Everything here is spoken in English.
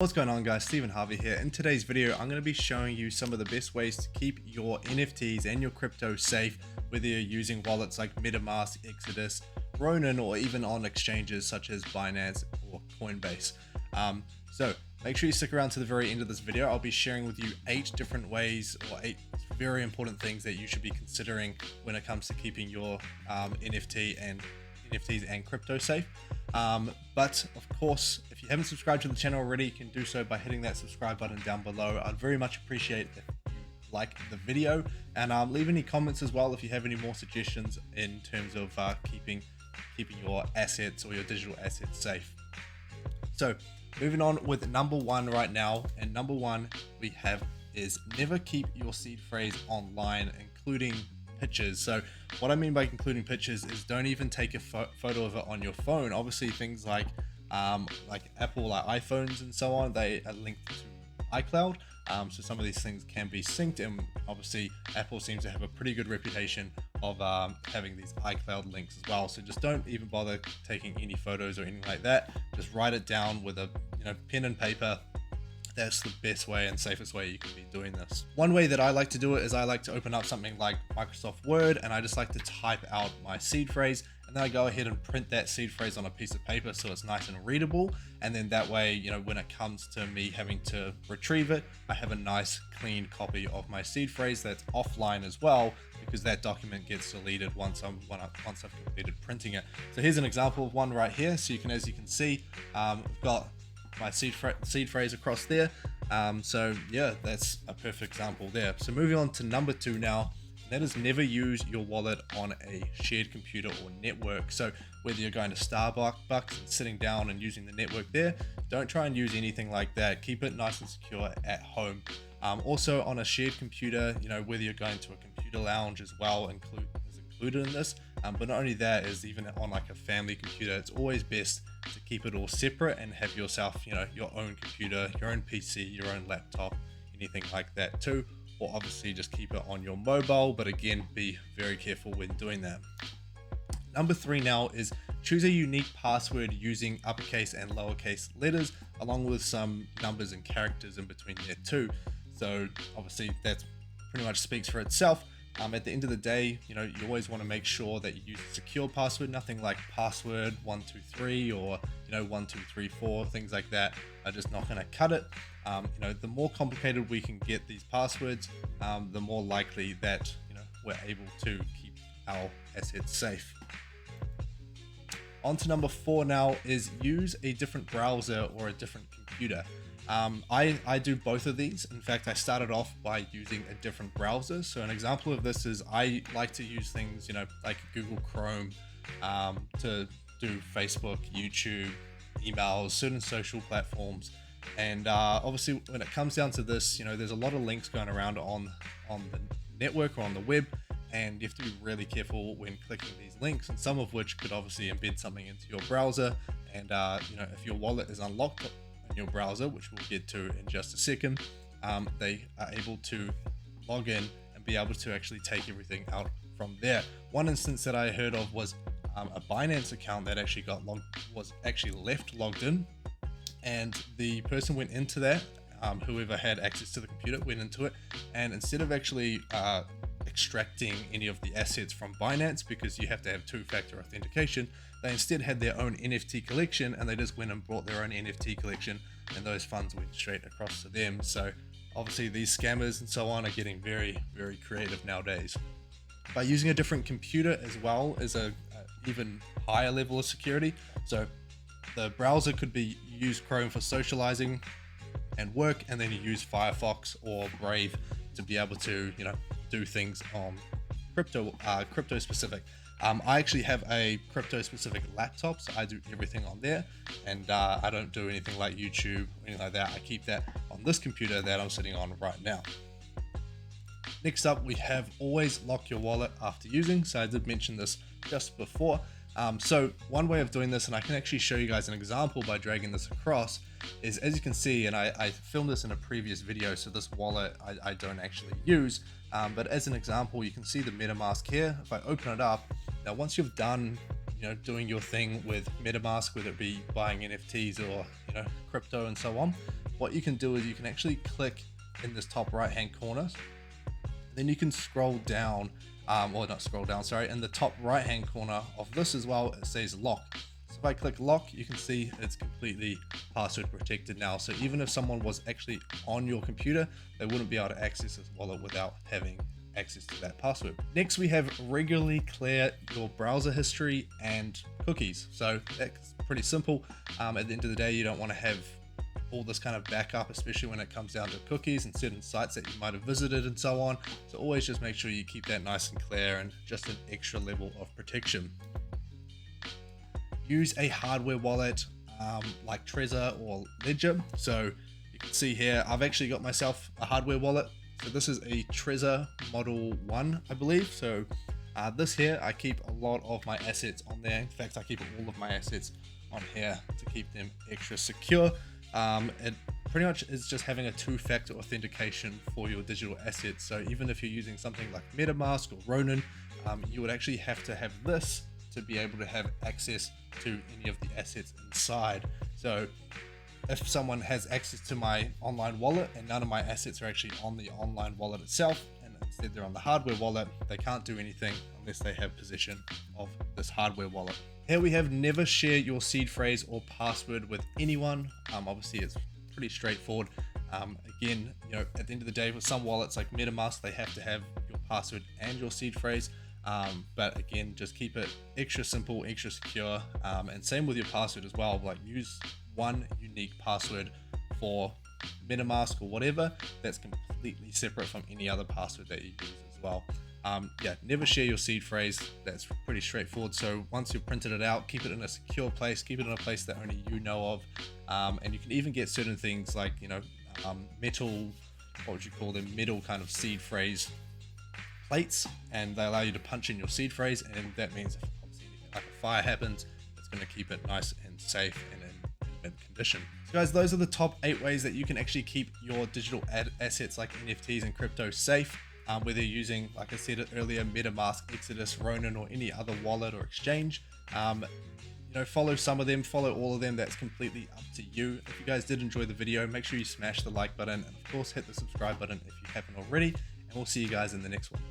What's going on, guys? Stephen Harvey here. In today's video, I'm going to be showing you some of the best ways to keep your NFTs and your crypto safe, whether you're using wallets like Metamask, Exodus, Ronin, or even on exchanges such as Binance or Coinbase. So make sure you stick around to the very end of this video. I'll be sharing with you 8 different ways or 8 very important things that you should be considering when it comes to keeping your NFTs and crypto safe. But of course, if you haven't subscribed to the channel already, you can do so by hitting that subscribe button down below. I'd very much appreciate if you like the video, and leave any comments as well if you have any more suggestions in terms of keeping your assets or your digital assets safe. So moving on with number 1 right now, and number 1 we have is never keep your seed phrase online, including pictures. So what I mean by including pictures is don't even take a photo of it on your phone. Obviously things like Apple, like iPhones and so on, they are linked to iCloud, so some of these things can be synced, and obviously Apple seems to have a pretty good reputation of having these iCloud links as well. So just don't even bother taking any photos or anything like that. Just write it down with a pen and paper. That's the best way and safest way you can be doing this. One way that I like to do it is I like to open up something like Microsoft Word, and I just like to type out my seed phrase, and then I go ahead and print that seed phrase on a piece of paper so it's nice and readable. And then that way, when it comes to me having to retrieve it, I have a nice clean copy of my seed phrase that's offline as well, because that document gets deleted once I've completed printing it. So here's an example of one right here. So as you can see, I've got my seed phrase across there. So yeah, that's a perfect example there. So moving on to number 2 now, that is never use your wallet on a shared computer or network. So whether you're going to Starbucks and sitting down and using the network there, don't try and use anything like that. Keep it nice and secure at home. Also on a shared computer, whether you're going to a computer lounge as well, is included in this. But not only that, is even on like a family computer, it's always best to keep it all separate and have yourself, your own computer, your own PC, your own laptop, anything like that too. Or obviously just keep it on your mobile, but again, be very careful when doing that. Number 3 now is choose a unique password using uppercase and lowercase letters, along with some numbers and characters in between there too. So obviously that pretty much speaks for itself. At the end of the day, you always want to make sure that you use a secure password. Nothing like password 123 or 1234, things like that are just not going to cut it. The more complicated we can get these passwords, the more likely that we're able to keep our assets safe. On to number 4 now is use a different browser or a different computer. I do both of these. In fact, I started off by using a different browser. So an example of this is I like to use things, like Google Chrome, to do Facebook, YouTube, emails, certain social platforms. And obviously when it comes down to this, there's a lot of links going around on the network or on the web, and you have to be really careful when clicking these links, and some of which could obviously embed something into your browser. And if your wallet is unlocked in your browser, which we'll get to in just a second, they are able to log in and be able to actually take everything out from there. One instance that I heard of was a Binance account that actually was left logged in, and the person went into that, whoever had access to the computer went into it, and instead of actually extracting any of the assets from Binance, because you have to have 2-factor authentication, they instead had their own NFT collection, and they just went and bought their own NFT collection, and those funds went straight across to them. So obviously these scammers and so on are getting very, very creative nowadays. By using a different computer as well is a even higher level of security. So the browser could be use Chrome for socializing and work, and then you use Firefox or Brave to be able to do things on crypto specific. I actually have a crypto specific laptop, so I do everything on there, and I don't do anything like YouTube or anything like that. I keep that on this computer that I'm sitting on right now. Next up, we have always lock your wallet after using. So I did mention this just before. So one way of doing this, and I can actually show you guys an example by dragging this across, is as you can see, and I filmed this in a previous video, so this wallet I don't actually use, but as an example, you can see the Metamask here. If I open it up, now once you've done doing your thing with Metamask, whether it be buying NFTs or crypto and so on, what you can do is you can actually click in this top right hand corner. Then you can scroll down, or not scroll down, sorry, in the top right hand corner of this as well, it says lock. So if I click lock, you can see it's completely password protected now. So even if someone was actually on your computer, they wouldn't be able to access this wallet without having access to that password. Next, we have regularly clear your browser history and cookies. So that's pretty simple. At the end of the day, you don't want to have all this kind of backup, especially when it comes down to cookies and certain sites that you might have visited and so on. So always just make sure you keep that nice and clear and just an extra level of protection. Use a hardware wallet like Trezor or Ledger. So you can see here, I've actually got myself a hardware wallet. So this is a Trezor Model 1, I believe. So this here, I keep a lot of my assets on there. In fact, I keep all of my assets on here to keep them extra secure. It pretty much is just having a two-factor authentication for your digital assets. So even if you're using something like Metamask or Ronin, you would actually have to have this to be able to have access to any of the assets inside. So if someone has access to my online wallet and none of my assets are actually on the online wallet itself, and instead they're on the hardware wallet, they can't do anything unless they have possession of this hardware wallet. Here we have never share your seed phrase or password with anyone. Obviously it's pretty straightforward. Again, you know, at the end of the day, with some wallets like Metamask, they have to have your password and your seed phrase. But again, just keep it extra simple, extra secure, and same with your password as well. Like use one unique password for Metamask or whatever that's completely separate from any other password that you use as well. Yeah, never share your seed phrase. That's pretty straightforward. So once you've printed it out, keep it in a secure place, keep it in a place that only you know of. And you can even get certain things like, you know, metal, what would you call them? Metal kind of seed phrase plates, and they allow you to punch in your seed phrase. And that means if obviously anything like a fire happens, it's going to keep it nice and safe and in mint condition. So guys, those are the top 8 ways that you can actually keep your digital assets like NFTs and crypto safe. Whether you're using, like I said earlier, Metamask, Exodus, Ronin, or any other wallet or exchange. You know, follow some of them, follow all of them. That's completely up to you. If you guys did enjoy the video, make sure you smash the like button and of course hit the subscribe button if you haven't already. And we'll see you guys in the next one.